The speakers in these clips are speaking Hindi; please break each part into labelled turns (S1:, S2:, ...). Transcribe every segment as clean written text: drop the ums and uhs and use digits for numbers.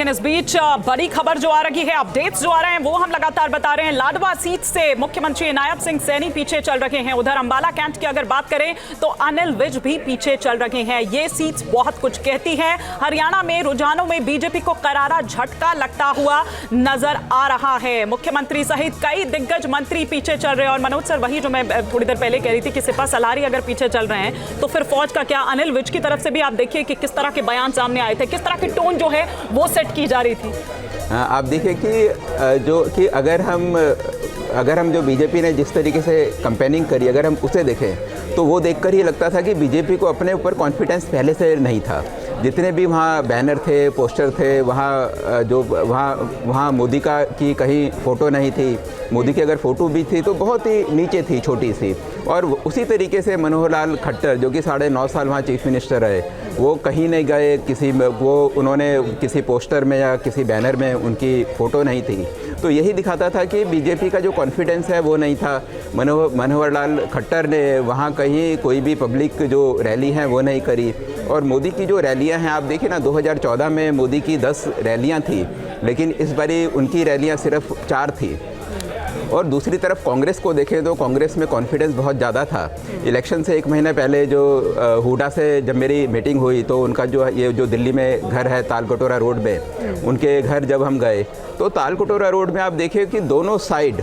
S1: लेकिन इस बीच बड़ी खबर जो आ रही है, अपडेट्स जो आ रहे हैं वो हम लगातार बता रहे हैं। लाडवा सीट से मुख्यमंत्री इनायत सिंह सैनी पीछे चल रहे हैं। उधर अंबाला कैंट की अगर बात करें तो अनिल विज भी पीछे चल रहे हैं। ये सीट्स बहुत कुछ कहती है। हरियाणा में रुझानों में बीजेपी को करारा झटका लगता हुआ नजर आ रहा है। मुख्यमंत्री सहित कई दिग्गज मंत्री पीछे चल रहे हैं। और मनोज सर, वही जो मैं थोड़ी देर पहले कह रही थी कि सिपा सलारी अगर पीछे चल रहे हैं तो फिर फौज का क्या? अनिल विज की तरफ से भी आप देखिए कि किस तरह के बयान सामने आए थे, किस तरह की टोन जो है वो सेट की जा रही थी।
S2: आप देखिए कि अगर हम जो बीजेपी ने जिस तरीके से कैंपेनिंग करी, अगर हम उसे देखें तो वो देखकर ही लगता था कि बीजेपी को अपने ऊपर कॉन्फिडेंस पहले से नहीं था। जितने भी वहाँ बैनर थे, पोस्टर थे, वहाँ मोदी की कहीं फ़ोटो नहीं थी। मोदी की अगर फ़ोटो भी थी तो बहुत ही नीचे थी, छोटी सी। और उसी तरीके से मनोहर लाल खट्टर, जो कि 9.5 साल वहाँ चीफ मिनिस्टर रहे, वो कहीं नहीं गए उन्होंने किसी पोस्टर में या किसी बैनर में उनकी फ़ोटो नहीं थी। तो यही दिखाता था कि बीजेपी का जो कॉन्फिडेंस है वो नहीं था। मनोहर लाल खट्टर ने वहाँ कहीं कोई भी पब्लिक जो रैली है वो नहीं करी। और मोदी की जो रैलियाँ हैं, आप देखिए ना, 2014 में मोदी की 10 रैलियाँ थी, लेकिन इस बारी उनकी रैलियाँ सिर्फ 4 थी। और दूसरी तरफ कांग्रेस को देखें तो कांग्रेस में कॉन्फिडेंस बहुत ज़्यादा था। इलेक्शन से 1 महीने पहले जो हुडा से जब मेरी मीटिंग हुई तो उनका जो दिल्ली में घर है तालकटोरा रोड में, उनके घर जब हम गए तो तालकटोरा रोड में आप देखिए कि दोनों साइड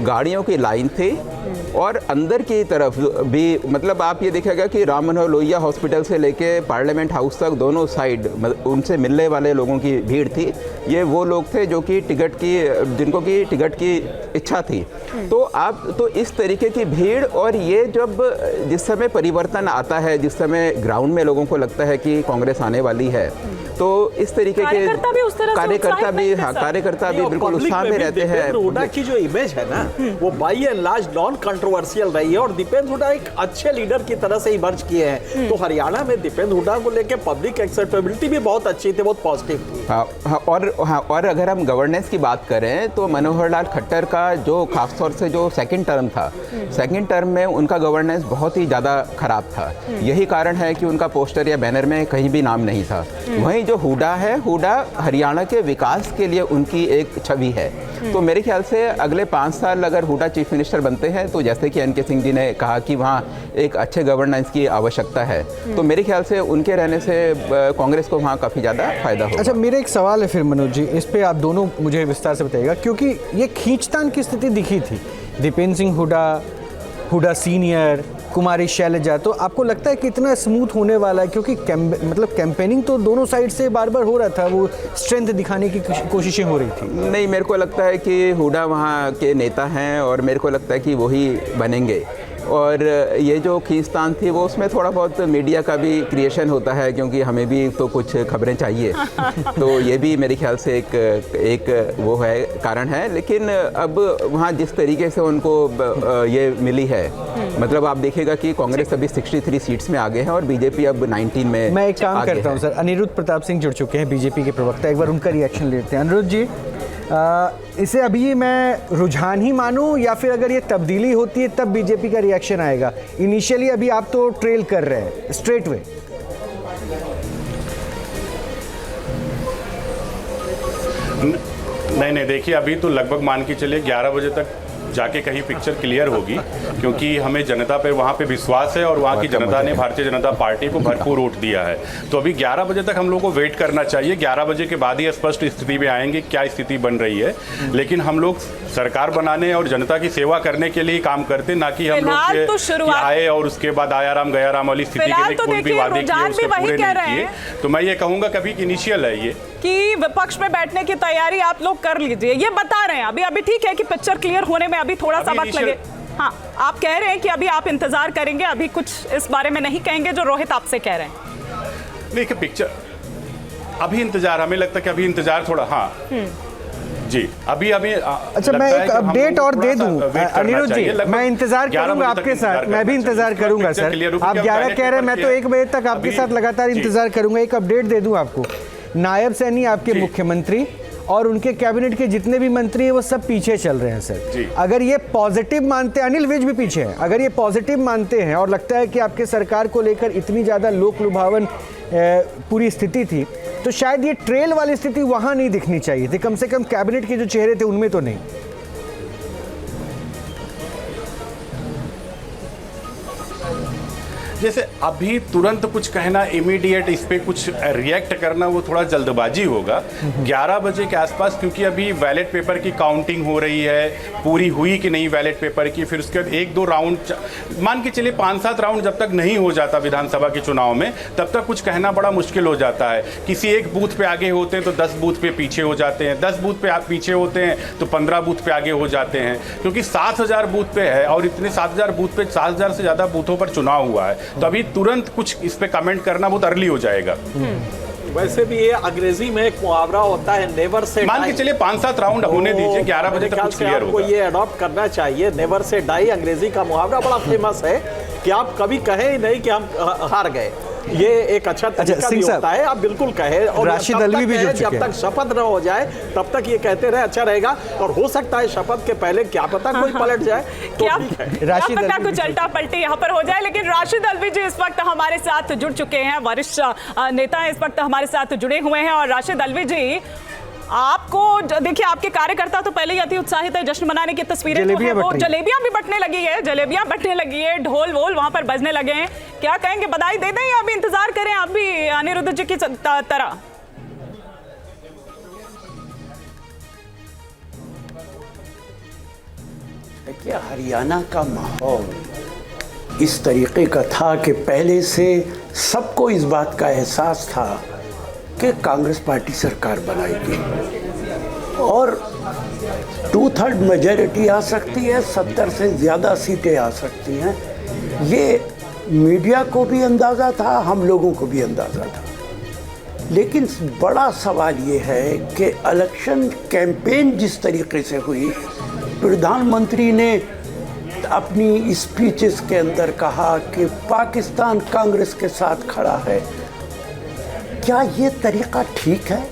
S2: गाड़ियों की लाइन थी। और अंदर की तरफ भी, मतलब आप ये देखिएगा कि राम मनोहर लोहिया हॉस्पिटल से लेके पार्लियामेंट हाउस तक दोनों साइड उनसे मिलने वाले लोगों की भीड़ थी। ये वो लोग थे जो कि जिनको कि टिकट की इच्छा थी। तो इस तरीके की भीड़, और ये जिस समय परिवर्तन आता है, जिस समय ग्राउंड में लोगों को लगता है कि कांग्रेस आने वाली है, तो इस तरीके के कार्यकर्ता भी बिल्कुल उत्साह में रहते हैं।
S3: हुडा की जो इमेज है ना, वो by and large non controversial रही है। और दीपेंद्र हुडा एक अच्छे लीडर की तरह से इमर्ज किए हैं। तो हरियाणा में दीपेंद्र हुडा को लेकर पब्लिक एक्सेप्टेबिलिटी भी बहुत अच्छी थी, बहुत पॉजिटिव थी।
S2: और अगर हम गवर्नेंस की बात करें तो मनोहर लाल खट्टर का जो खासतौर से जो सेकंड टर्म था, सेकंड टर्म में उनका गवर्नेंस बहुत ही ज़्यादा खराब था। यही कारण है कि उनका पोस्टर या बैनर में कहीं भी नाम नहीं था। वहीं जो हुडा है, हुडा हरियाणा के विकास के लिए उनकी एक छवि है। तो मेरे ख्याल से अगले 5 साल अगर हुडा चीफ मिनिस्टर बनते हैं तो जैसे कि एन के सिंह जी ने कहा कि वहाँ एक अच्छे गवर्नेंस की आवश्यकता है, तो मेरे ख्याल से उनके रहने से कांग्रेस को वहाँ काफ़ी ज़्यादा फायदा होगा।
S4: अच्छा, मेरा एक सवाल है फिर मनोज जी, इस पे आप दोनों मुझे विस्तार से बताइएगा, क्योंकि ये खींचतान की स्थिति दिखी थी। दीपेंद्र सिंह हुडा सीनियर, कुमारी शैलजा, तो आपको लगता है कि इतना स्मूथ होने वाला है? क्योंकि कैंपेनिंग तो दोनों साइड से बार बार हो रहा था, वो स्ट्रेंथ दिखाने की कोशिशें हो रही थी।
S2: नहीं, मेरे को लगता है कि हुडा वहाँ के नेता हैं और मेरे को लगता है कि वही बनेंगे। और ये जो खींचतान थी वो उसमें थोड़ा बहुत मीडिया का भी क्रिएशन होता है, क्योंकि हमें भी तो कुछ खबरें चाहिए। तो ये भी मेरे ख्याल से एक वो है, कारण है। लेकिन अब वहाँ जिस तरीके से उनको ये मिली है, मतलब आप देखिएगा कि कांग्रेस अभी 63 सीट्स में आगे है और बीजेपी अब 19 में।
S4: मैं एक काम करता हूँ सर, अनिरुद्ध प्रताप सिंह जुड़ चुके हैं, बीजेपी के प्रवक्ता, एक बार उनका रिएक्शन लेते हैं। अनिरुद्ध जी, इसे अभी मैं रुझान ही मानूं या फिर अगर ये तब्दीली होती है तब बीजेपी का रिएक्शन आएगा? इनिशियली अभी आप तो ट्रेल कर रहे हैं स्ट्रेट वे।
S5: नहीं, देखिए, अभी तो लगभग मान के चलिए 11 बजे तक जाके कहीं पिक्चर क्लियर होगी, क्योंकि हमें जनता पे वहाँ पे विश्वास है और वहाँ की जनता ने भारतीय जनता पार्टी को भरपूर वोट दिया है। तो अभी 11 बजे तक हम लोग को वेट करना चाहिए। 11 बजे के बाद ही स्पष्ट स्थिति में आएंगे क्या स्थिति बन रही है। लेकिन हम लोग सरकार बनाने और जनता की सेवा करने के लिए काम करते, ना कि हम लोग आए और उसके बाद आया राम गया राम वाली स्थिति के लिए कोई भी वादे किए उसके पूरे नहीं किए। तो मैं ये कहूँगा कभी इनिशियल है ये
S1: कि विपक्ष में बैठने की तैयारी आप लोग कर लीजिए, ये बता रहे हैं। अभी ठीक है कि पिक्चर क्लियर होने में अभी थोड़ा सा वक्त लगे। हाँ, आप कह रहे हैं कि अभी आप इंतजार करेंगे, अभी कुछ इस बारे में नहीं कहेंगे जो रोहित आपसे कह रहे हैं।
S5: देखिए, पिक्चर अभी इंतजार, हमें लगता है कि अभी इंतजार थोड़ा, हाँ जी, अभी
S4: अच्छा, मैं एक अपडेट और दे दूं अनिरुद्ध जी, मैं इंतजार करूंगा आपके साथ, मैं भी इंतजार करूंगा सर। आप 11 कह रहे हैं, मैं तो 1 बजे तक आपके साथ लगातार इंतजार करूंगा। एक अपडेट दे दूं आपको, नायब सैनी आपके मुख्यमंत्री और उनके कैबिनेट के जितने भी मंत्री हैं वो सब पीछे चल रहे हैं सर। अगर ये पॉजिटिव मानते हैं, अनिल विज भी पीछे हैं, अगर ये पॉजिटिव मानते हैं और लगता है कि आपके सरकार को लेकर इतनी ज़्यादा लोक लुभावन पूरी स्थिति थी, तो शायद ये ट्रेल वाली स्थिति वहां नहीं दिखनी चाहिए थी, कम से कम कैबिनेट के जो चेहरे थे उनमें तो नहीं।
S5: जैसे अभी तुरंत कुछ कहना, इमीडिएट इस पे कुछ रिएक्ट करना, वो थोड़ा जल्दबाजी होगा। 11 बजे के आसपास, क्योंकि अभी बैलेट पेपर की काउंटिंग हो रही है, पूरी हुई कि नहीं बैलेट पेपर की, फिर उसके बाद 1-2 राउंड, मान के चलिए 5-7 राउंड जब तक नहीं हो जाता विधानसभा के चुनाव में, तब तक कुछ कहना बड़ा मुश्किल हो जाता है। किसी एक बूथ पे आगे होते हैं तो 10 बूथ पे पीछे हो जाते हैं, 10 बूथ पे आप पीछे होते हैं तो 15 बूथ पे आगे हो जाते हैं, क्योंकि 7000 बूथ पे है और इतने 7000 बूथ पे 7000 से ज़्यादा बूथों पर चुनाव हुआ है, तो अभी तुरंत कुछ इस पे कमेंट करना बहुत अर्ली हो जाएगा।
S3: वैसे भी ये अंग्रेजी में एक मुहावरा होता है, नेवर से
S5: मान के चलिए 5-7 राउंड होने दीजिए, 11 बजे तक कुछ क्लियर होगा।
S3: ये अडॉप्ट करना चाहिए, नेवर से डाई। अंग्रेजी का मुहावरा बड़ा फेमस है कि आप कभी कहे ही नहीं कि हम हार गए। ये एक अच्छा तरीका भी होता है, आप बिल्कुल कहे। और
S4: राशिद अलवी भी जुड़ चुके हैं।
S3: जब तक शपथ न हो जाए तब तक ये कहते रहे, अच्छा रहेगा। और हो सकता है शपथ के पहले क्या पता कोई पलट जाए, तो
S1: क्या पता कुछ उल्टा पलटी यहाँ पर हो जाए। लेकिन राशिद अलवी जी इस वक्त हमारे साथ जुड़ चुके हैं, वरिष्ठ नेता इस वक्त हमारे साथ जुड़े हुए हैं। और राशिद अलवी जी, आपको देखिए, आपके कार्यकर्ता तो पहले ही अति उत्साहित है, जश्न मनाने की तस्वीरें तो हैं, वो जलेबियां भी बटने लगी है, जलेबियां बटने लगी है, ढोल वोल वहां पर बजने लगे हैं। क्या कहेंगे, बधाई दे दें या अभी इंतजार करें आप भी अनिरुद्ध जी की तरह?
S6: देखिए, हरियाणा का माहौल इस तरीके का था कि पहले से सबको इस बात का एहसास था कि कांग्रेस पार्टी सरकार बनाएगी और 2/3 मेजॉरिटी आ सकती है, 70 से ज़्यादा सीटें आ सकती हैं। ये मीडिया को भी अंदाज़ा था, हम लोगों को भी अंदाज़ा था। लेकिन बड़ा सवाल ये है कि इलेक्शन कैंपेन जिस तरीके से हुई, प्रधानमंत्री ने अपनी स्पीचेस के अंदर कहा कि पाकिस्तान कांग्रेस के साथ खड़ा है। क्या ये तरीका ठीक है?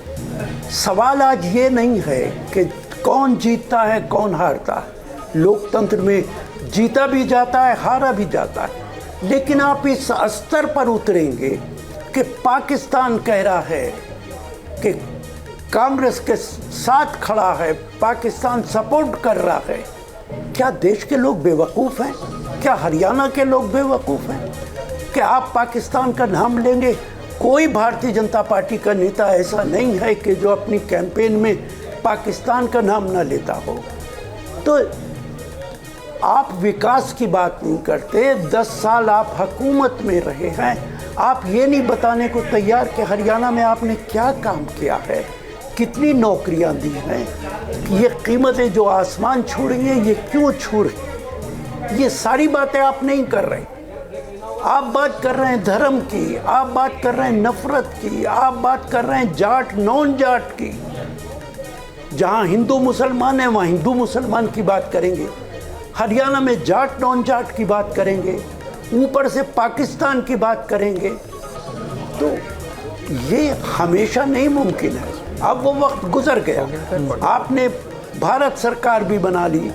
S6: सवाल आज ये नहीं है कि कौन जीतता है कौन हारता है। लोकतंत्र में जीता भी जाता है, हारा भी जाता है। लेकिन आप इस स्तर पर उतरेंगे कि पाकिस्तान कह रहा है कि कांग्रेस के साथ खड़ा है, पाकिस्तान सपोर्ट कर रहा है। क्या देश के लोग बेवकूफ़ हैं? क्या हरियाणा के लोग बेवकूफ़ हैं कि आप पाकिस्तान का नाम लेंगे? कोई भारतीय जनता पार्टी का नेता ऐसा नहीं है कि जो अपनी कैंपेन में पाकिस्तान का नाम ना लेता हो। तो आप विकास की बात नहीं करते। 10 साल आप हुकूमत में रहे हैं, आप ये नहीं बताने को तैयार कि हरियाणा में आपने क्या काम किया है, कितनी नौकरियां दी हैं, ये कीमतें जो आसमान छू रही हैं ये क्यों छू रही, ये सारी बातें आप नहीं कर रहे। आप बात कर रहे हैं धर्म की, आप बात कर रहे हैं नफरत की, आप बात कर रहे हैं जाट नॉन जाट की। जहां हिंदू मुसलमान है वहां हिंदू मुसलमान की बात करेंगे, हरियाणा में जाट नॉन जाट की बात करेंगे, ऊपर से पाकिस्तान की बात करेंगे। तो ये हमेशा नहीं मुमकिन है। अब वो वक्त गुजर गया। आपने भारत सरकार भी बना ली,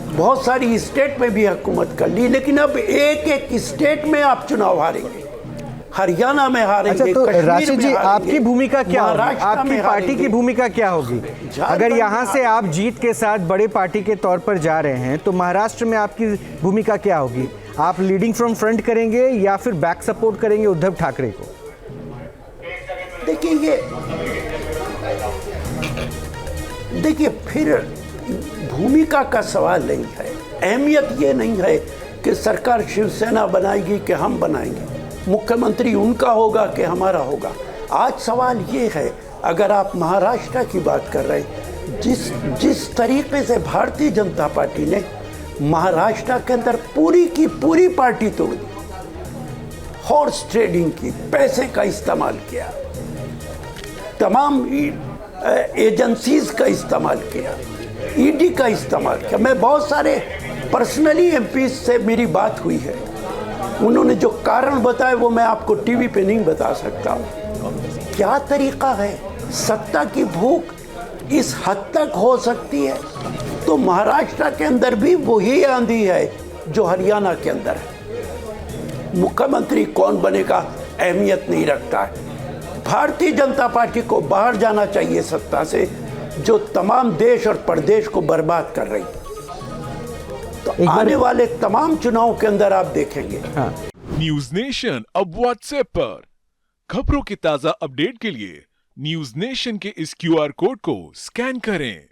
S6: बहुत सारी स्टेट में भी हुकूमत कर ली, लेकिन अब एक एक स्टेट में आप चुनाव हारेंगे। हरियाणा में हारेंगे।
S4: अच्छा, तो राशिद जी, आपकी भूमिका क्या होगी? आपकी पार्टी की भूमिका क्या होगी? अगर यहाँ से आप जीत के साथ बड़े पार्टी के तौर पर जा रहे हैं तो महाराष्ट्र में आपकी भूमिका क्या होगी? आप लीडिंग फ्रॉम फ्रंट करेंगे या फिर बैक सपोर्ट करेंगे उद्धव ठाकरे को?
S6: देखिए फिर भूमिका का सवाल नहीं है। अहमियत ये नहीं है कि सरकार शिवसेना बनाएगी कि हम बनाएंगे, मुख्यमंत्री उनका होगा कि हमारा होगा। आज सवाल ये है, अगर आप महाराष्ट्र की बात कर रहे हैं, जिस तरीके से भारतीय जनता पार्टी ने महाराष्ट्र के अंदर पूरी की पूरी पार्टी तोड़ दी, हॉर्स ट्रेडिंग की, पैसे का इस्तेमाल किया, तमाम एजेंसीज का इस्तेमाल किया, ईडी का इस्तेमाल किया। मैं बहुत सारे पर्सनली एमपी से मेरी बात हुई है, उन्होंने जो कारण बताए वो मैं आपको टीवी पे नहीं बता सकता हूँ। क्या तरीका है? सत्ता की भूख इस हद तक हो सकती है तो महाराष्ट्र के अंदर भी वही आंधी है जो हरियाणा के अंदर है। मुख्यमंत्री कौन बनेगा अहमियत नहीं रखता है, भारतीय जनता पार्टी को बाहर जाना चाहिए सत्ता से, जो तमाम देश और प्रदेश को बर्बाद कर रही। तो आने वाले तमाम चुनाव के अंदर आप देखेंगे।
S7: न्यूज नेशन अब व्हाट्सएप पर खबरों के ताजा अपडेट के लिए न्यूज नेशन के इस QR कोड को स्कैन करें।